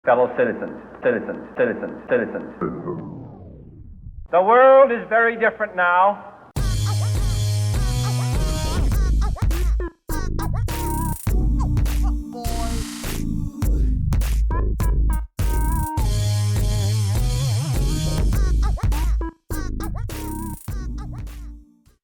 Fellow citizens, citizens. The world is very different now.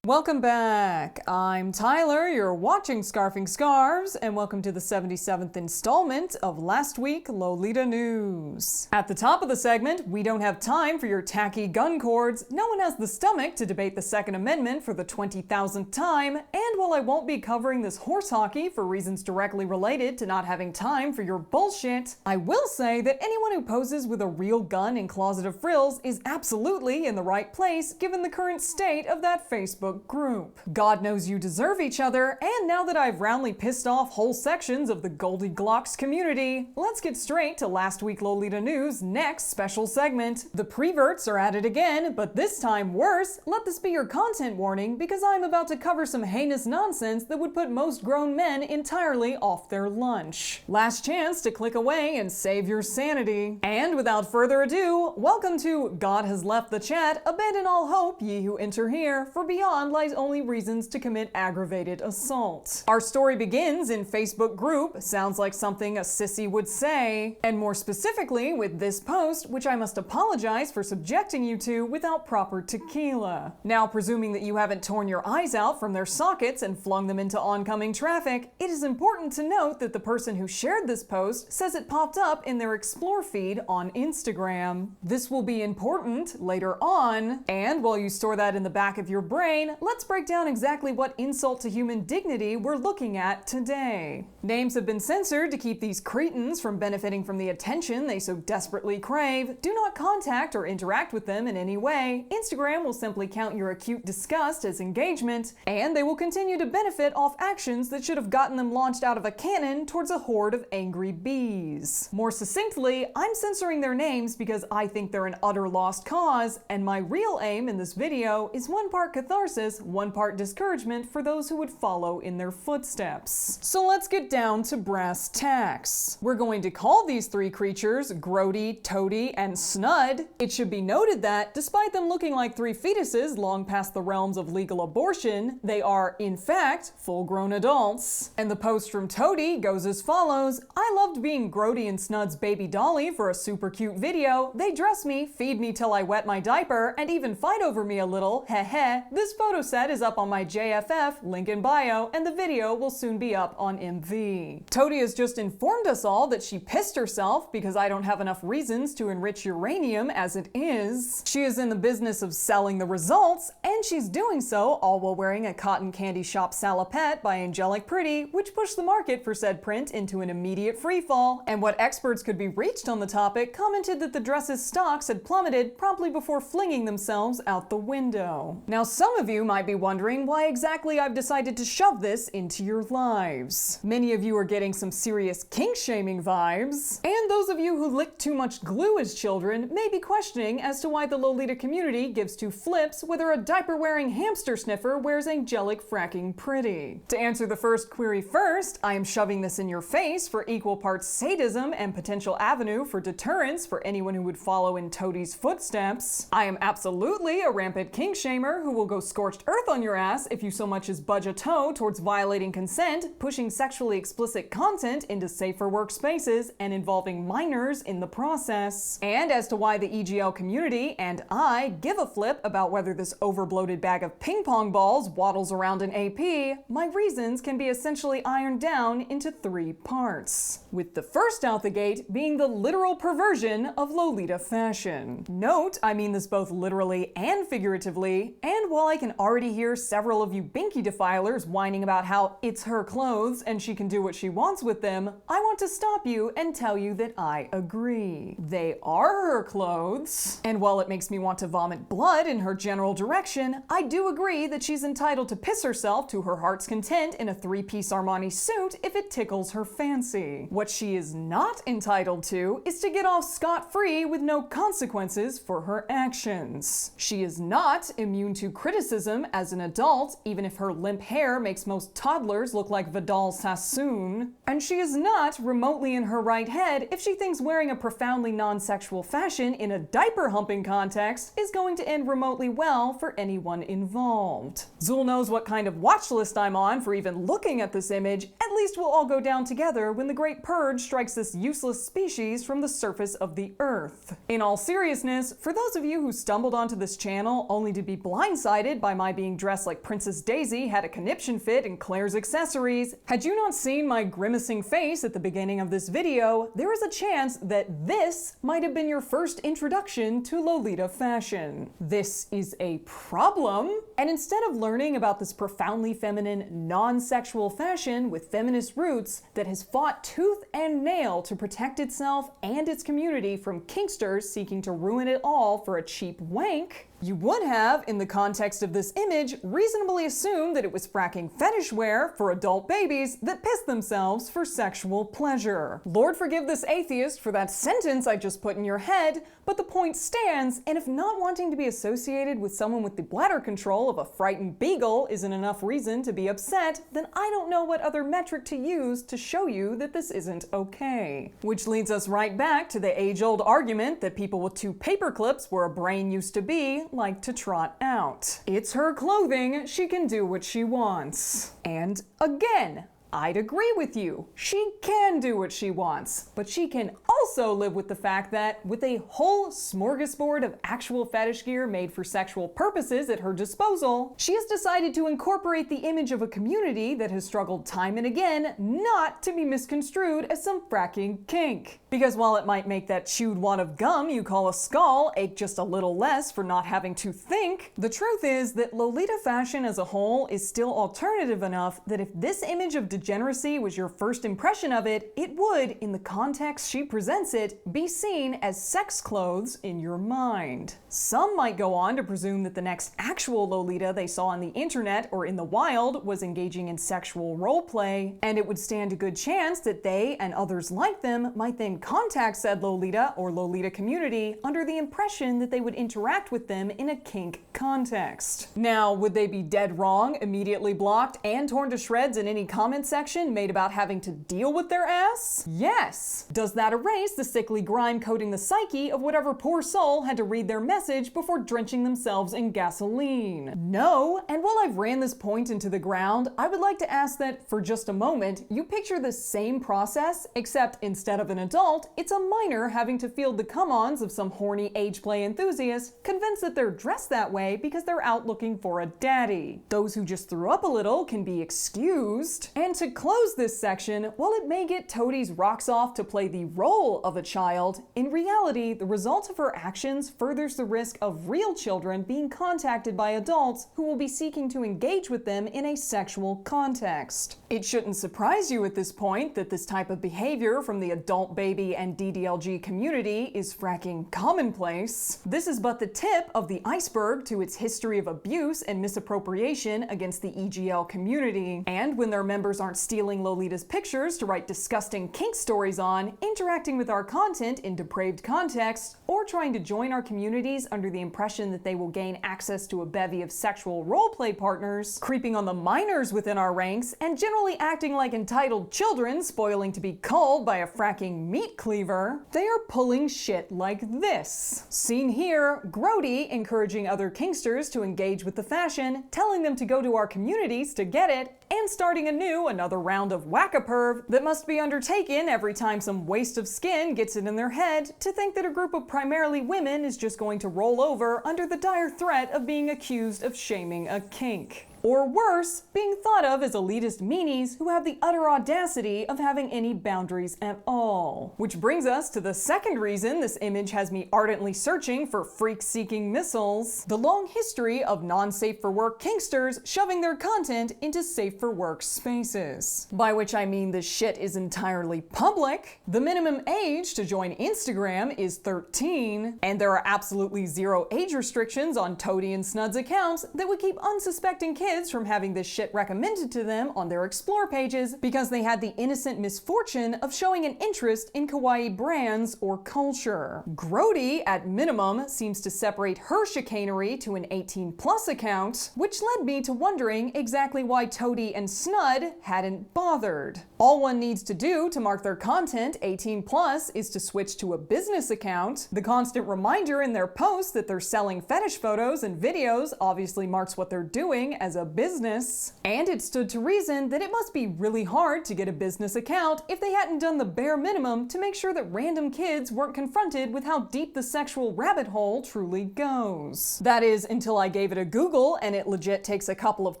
Welcome back. I'm Tyler, you're watching Scarfing Scarves, and welcome to the 77th installment of Last Week Lolita News. At the top of the segment, we don't have time for your tacky gun cords, no one has the stomach to debate the Second Amendment for the 20,000th time, and while I won't be covering this horse hockey for reasons directly related to not having time for your bullshit, I will say that anyone who poses with a real gun and closet of frills is absolutely in the right place given the current state of that Facebook group. God knows you deserve each other, and now that I've roundly pissed off whole sections of the Goldie Glocks community, let's get straight to Last Week Lolita News' next special segment. The preverts are at it again, but this time worse. Let this be your content warning, because I'm about to cover some heinous nonsense that would put most grown men entirely off their lunch. Last chance to click away and save your sanity. And without further ado, welcome to God Has Left the Chat, Abandon All Hope, Ye Who Enter Here, for beyond lies only reasons to commit aggravated assault. Our story begins in Facebook group, sounds like something a sissy would say, and more specifically with this post, which I must apologize for subjecting you to without proper tequila. Now, presuming that you haven't torn your eyes out from their sockets and flung them into oncoming traffic, it is important to note that the person who shared this post says it popped up in their Explore feed on Instagram. This will be important later on, and while you store that in the back of your brain, let's break down exactly what insult to human dignity we're looking at today. Names have been censored to keep these cretins from benefiting from the attention they so desperately crave. Do not contact or interact with them in any way. Instagram will simply count your acute disgust as engagement, and they will continue to benefit off actions that should have gotten them launched out of a cannon towards a horde of angry bees. More succinctly, I'm censoring their names because I think they're an utter lost cause, and my real aim in this video is one part catharsis, one part discouragement for those who would follow in their footsteps. So let's get down to brass tacks. We're going to call these three creatures Grody, Toady, and Snud. It should be noted that, despite them looking like three fetuses long past the realms of legal abortion, they are, in fact, full-grown adults. And the post from Toady goes as follows: I loved being Grody and Snud's baby dolly for a super cute video. They dress me, feed me till I wet my diaper, and even fight over me a little, heh heh. This photo set is up on my JFF, link in bio, and the video will soon be up on MV. Toady has just informed us all that she pissed herself because I don't have enough reasons to enrich uranium as it is. She is in the business of selling the results, and she's doing so all while wearing a cotton candy shop salopette by Angelic Pretty, which pushed the market for said print into an immediate freefall, and what experts could be reached on the topic commented that the dress's stocks had plummeted promptly before flinging themselves out the window. Now, some of you might be wondering why exactly I've decided to shove this into your lives. Many of you are getting some serious kink-shaming vibes, and those of you who licked too much glue as children may be questioning as to why the Lolita community gives two flips whether a diaper-wearing hamster sniffer wears angelic fracking pretty. To answer the first query first, I am shoving this in your face for equal parts sadism and potential avenue for deterrence for anyone who would follow in Toadie's footsteps. I am absolutely a rampant kink-shamer who will go scorched earth on your ass if you so much as budge a toe towards violating consent, pushing sexually explicit content into safer workspaces, and involving minors in the process. And as to why the EGL community and I give a flip about whether this overbloated bag of ping pong balls waddles around an AP, my reasons can be essentially ironed down into three parts. With the first out the gate being the literal perversion of Lolita fashion. Note, I mean this both literally and figuratively, and while I can already hear several of you binky defilers whining about how it's her clothes and she can do what she wants with them, I want to stop you and tell you that I agree. They are her clothes, and while it makes me want to vomit blood in her general direction, I do agree that she's entitled to piss herself to her heart's content in a three-piece Armani suit if it tickles her fancy. What she is not entitled to is to get off scot-free with no consequences for her actions. She is not immune to criticism mannerism as an adult, even if her limp hair makes most toddlers look like Vidal Sassoon. And she is not remotely in her right head if she thinks wearing a profoundly non-sexual fashion in a diaper humping context is going to end remotely well for anyone involved. Zool knows what kind of watch list I'm on for even looking at this image. At least we'll all go down together when the Great Purge strikes this useless species from the surface of the Earth. In all seriousness, for those of you who stumbled onto this channel only to be blindsided by my being dressed like Princess Daisy had a conniption fit in Claire's accessories, had you not seen my grimacing face at the beginning of this video, there is a chance that this might have been your first introduction to Lolita fashion. This is a problem, and instead of learning about this profoundly feminine, non-sexual fashion with feminist roots that has fought tooth and nail to protect itself and its community from kinksters seeking to ruin it all for a cheap wank, you would have, in the context of this image, reasonably assumed that it was fracking fetish wear for adult babies that piss themselves for sexual pleasure. Lord forgive this atheist for that sentence I just put in your head, but the point stands, and if not wanting to be associated with someone with the bladder control of a frightened beagle isn't enough reason to be upset, then I don't know what other metric to use to show you that this isn't okay. Which leads us right back to the age-old argument that people with 2 paper clips where a brain used to be like to trot out. It's her clothing, she can do what she wants. And again, I'd agree with you. She can do what she wants, but she can also live with the fact that with a whole smorgasbord of actual fetish gear made for sexual purposes at her disposal, she has decided to incorporate the image of a community that has struggled time and again not to be misconstrued as some fracking kink. Because while it might make that chewed wad of gum you call a skull ache just a little less for not having to think, the truth is that Lolita fashion as a whole is still alternative enough that if this image of degeneracy was your first impression of it, it would, in the context she presents it, be seen as sex clothes in your mind. Some might go on to presume that the next actual Lolita they saw on the internet or in the wild was engaging in sexual roleplay, and it would stand a good chance that they and others like them might then contact said Lolita or Lolita community under the impression that they would interact with them in a kink context. Now, would they be dead wrong, immediately blocked, and torn to shreds in any comment section made about having to deal with their ass? Yes. Does that erase the sickly grime coating the psyche of whatever poor soul had to read their message before drenching themselves in gasoline? No. And while I've ran this point into the ground, I would like to ask that, for just a moment, you picture the same process, except instead of an adult, it's a minor having to field the come-ons of some horny age play enthusiast convinced that they're dressed that way because they're out looking for a daddy. Those who just threw up a little can be excused. And to close this section, while it may get Toadie's rocks off to play the role of a child, in reality, the result of her actions furthers the risk of real children being contacted by adults who will be seeking to engage with them in a sexual context. It shouldn't surprise you at this point that this type of behavior from the adult baby and DDLG community is fracking commonplace. This is but the tip of the iceberg to its history of abuse and misappropriation against the EGL community. And when their members aren't stealing Lolita's pictures to write disgusting kink stories on, interacting with our content in depraved contexts, or trying to join our communities under the impression that they will gain access to a bevy of sexual roleplay partners, creeping on the minors within our ranks, and generally acting like entitled children spoiling to be culled by a fracking meat cleaver, they are pulling shit like this. Seen here, Grody encouraging other kinksters to engage with the fashion, telling them to go to our communities to get it, and starting another round of whack-a-perv that must be undertaken every time some waste of skin gets it in their head to think that a group of primarily women is just going to roll over under the dire threat of being accused of shaming a kink. Or worse, being thought of as elitist meanies who have the utter audacity of having any boundaries at all. Which brings us to the second reason this image has me ardently searching for freak-seeking missiles: the long history of non-safe-for-work kinksters shoving their content into safe-for-work spaces. By which I mean this shit is entirely public, the minimum age to join Instagram is 13, and there are absolutely zero age restrictions on Toadie and Snud's accounts that would keep unsuspecting kids kids from having this shit recommended to them on their explore pages because they had the innocent misfortune of showing an interest in kawaii brands or culture. Grody, at minimum, seems to separate her chicanery to an 18+ account, which led me to wondering exactly why Toady and Snud hadn't bothered. All one needs to do to mark their content 18+ is to switch to a business account. The constant reminder in their posts that they're selling fetish photos and videos obviously marks what they're doing as a business. And it stood to reason that it must be really hard to get a business account if they hadn't done the bare minimum to make sure that random kids weren't confronted with how deep the sexual rabbit hole truly goes. That is, until I gave it a Google and it legit takes a couple of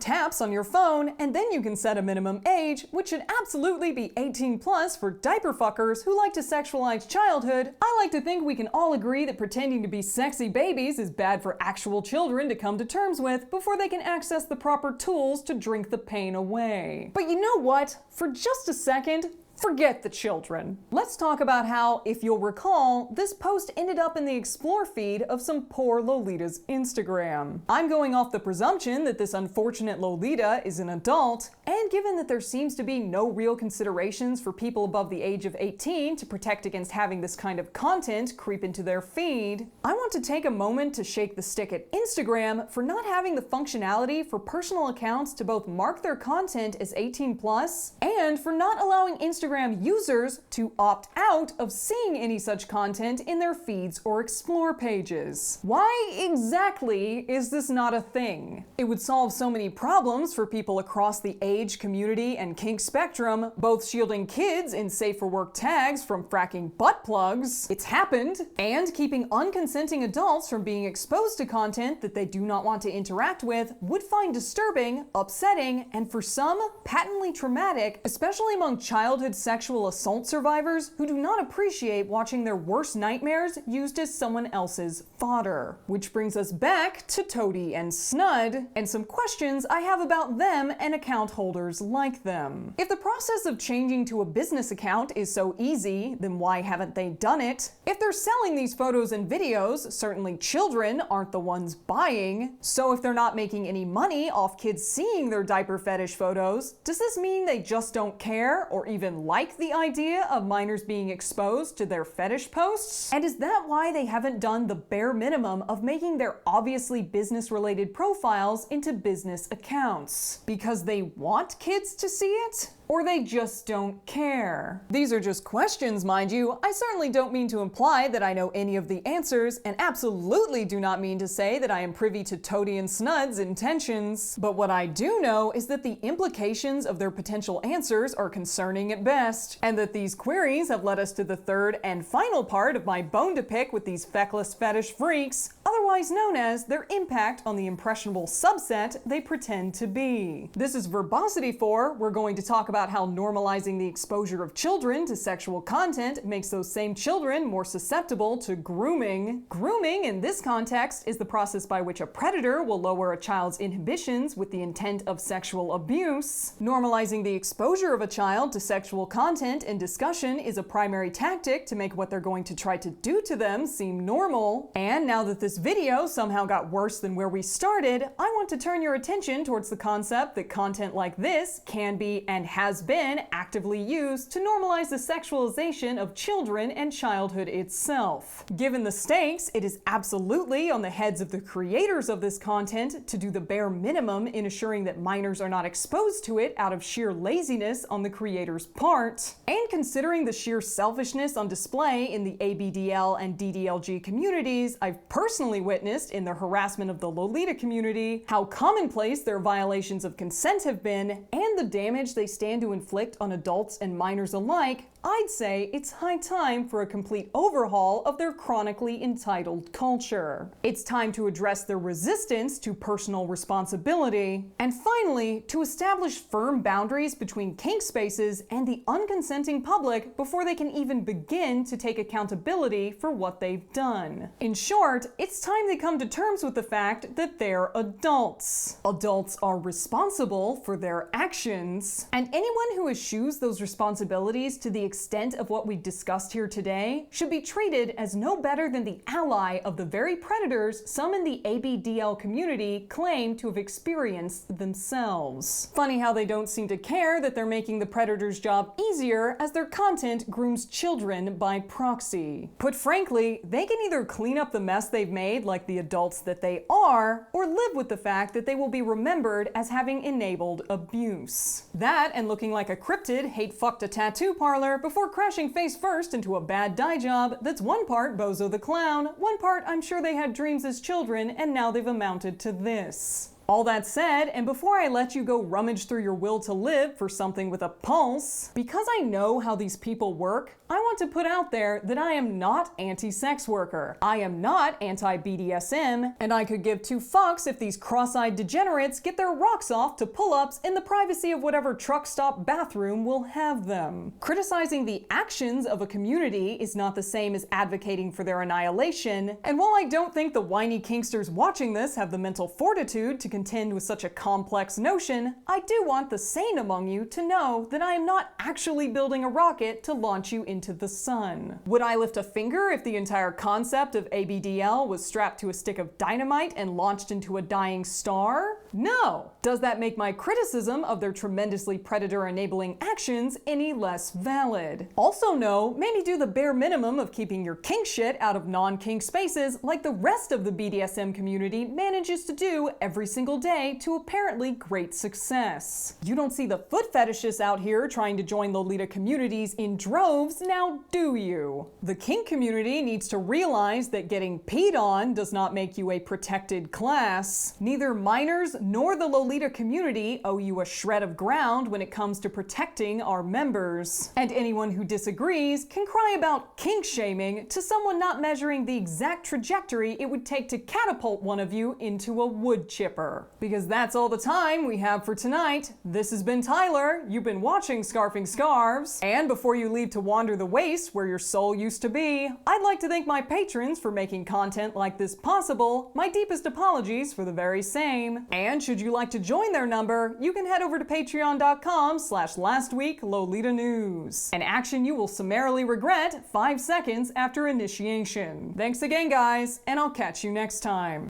taps on your phone, and then you can set a minimum age, which should absolutely be 18+ for diaper fuckers who like to sexualize childhood. I like to think we can all agree that pretending to be sexy babies is bad for actual children to come to terms with before they can access the proper tools to drink the pain away. But you know what? For just a second, forget the children. Let's talk about how, if you'll recall, this post ended up in the explore feed of some poor Lolita's Instagram. I'm going off the presumption that this unfortunate Lolita is an adult, and given that there seems to be no real considerations for people above the age of 18 to protect against having this kind of content creep into their feed, I want to take a moment to shake the stick at Instagram for not having the functionality for personal accounts to both mark their content as 18+, and for not allowing Instagram users to opt out of seeing any such content in their feeds or explore pages. Why exactly is this not a thing? It would solve so many problems for people across the age, community, and kink spectrum, both shielding kids in safe for work tags from fracking butt plugs, it's happened, and keeping unconsenting adults from being exposed to content that they do not want to interact with, would find disturbing, upsetting, and for some, patently traumatic, especially among childhood sexual assault survivors who do not appreciate watching their worst nightmares used as someone else's fodder. Which brings us back to Toady and Snud, and some questions I have about them and account holders like them. If the process of changing to a business account is so easy, then why haven't they done it? If they're selling these photos and videos, certainly children aren't the ones buying. So if they're not making any money off kids seeing their diaper fetish photos, does this mean they just don't care or even like the idea of minors being exposed to their fetish posts? And is that why they haven't done the bare minimum of making their obviously business-related profiles into business accounts? Because they want kids to see it? Or they just don't care? These are just questions, mind you. I certainly don't mean to imply that I know any of the answers, and absolutely do not mean to say that I am privy to Toady and Snud's intentions. But what I do know is that the implications of their potential answers are concerning at best, and that these queries have led us to the third and final part of my bone to pick with these feckless fetish freaks, otherwise known as their impact on the impressionable subset they pretend to be. This is verbosity for, we're going to talk about how normalizing the exposure of children to sexual content makes those same children more susceptible to grooming. Grooming, in this context, is the process by which a predator will lower a child's inhibitions with the intent of sexual abuse. Normalizing the exposure of a child to sexual content and discussion is a primary tactic to make what they're going to try to do to them seem normal. And now that this video somehow got worse than where we started, I want to turn your attention towards the concept that content like this can be and has been actively used to normalize the sexualization of children and childhood itself. Given the stakes, it is absolutely on the heads of the creators of this content to do the bare minimum in assuring that minors are not exposed to it out of sheer laziness on the creator's part. And considering the sheer selfishness on display in the ABDL and DDLG communities I've personally witnessed in the harassment of the Lolita community, how commonplace their violations of consent have been, and the damage they stand to inflict on adults and minors alike, I'd say it's high time for a complete overhaul of their chronically entitled culture. It's time to address their resistance to personal responsibility, and finally, to establish firm boundaries between kink spaces and the unconsenting public before they can even begin to take accountability for what they've done. In short, it's time they come to terms with the fact that they're adults. Adults are responsible for their actions, and anyone who eschews those responsibilities to the extent of what we discussed here today should be treated as no better than the ally of the very predators some in the ABDL community claim to have experienced themselves. Funny how they don't seem to care that they're making the predator's job easier as their content grooms children by proxy. Put frankly, they can either clean up the mess they've made like the adults that they are, or live with the fact that they will be remembered as having enabled abuse. That and looking like a cryptid hate-fucked a tattoo parlor before crashing face first into a bad dye job that's one part Bozo the Clown, one part I'm sure they had dreams as children and now they've amounted to this. All that said, and before I let you go rummage through your will to live for something with a pulse, because I know how these people work, I want to put out there that I am not anti-sex worker. I am not anti-BDSM, and I could give two fucks if these cross-eyed degenerates get their rocks off to pull-ups in the privacy of whatever truck stop bathroom will have them. Criticizing the actions of a community is not the same as advocating for their annihilation, and while I don't think the whiny kinksters watching this have the mental fortitude to contend with such a complex notion, I do want the sane among you to know that I am not actually building a rocket to launch you into the sun. Would I lift a finger if the entire concept of ABDL was strapped to a stick of dynamite and launched into a dying star? No. Does that make my criticism of their tremendously predator-enabling actions any less valid? Also no, maybe do the bare minimum of keeping your kink shit out of non-kink spaces like the rest of the BDSM community manages to do every single day to apparently great success. You don't see the foot fetishists out here trying to join Lolita communities in droves, now do you? The kink community needs to realize that getting peed on does not make you a protected class. Neither minors nor the Lolita community owe you a shred of ground when it comes to protecting our members. And anyone who disagrees can cry about kink shaming to someone not measuring the exact trajectory it would take to catapult one of you into a wood chipper. Because that's all the time we have for tonight. This has been Tyler. You've been watching Scarfing Scarves. And before you leave to wander the waste where your soul used to be, I'd like to thank my patrons for making content like this possible. My deepest apologies for the very same. And should you like to join their number, you can head over to patreon.com/lastweeklolitanews. An action you will summarily regret 5 seconds after initiation. Thanks again, guys, and I'll catch you next time.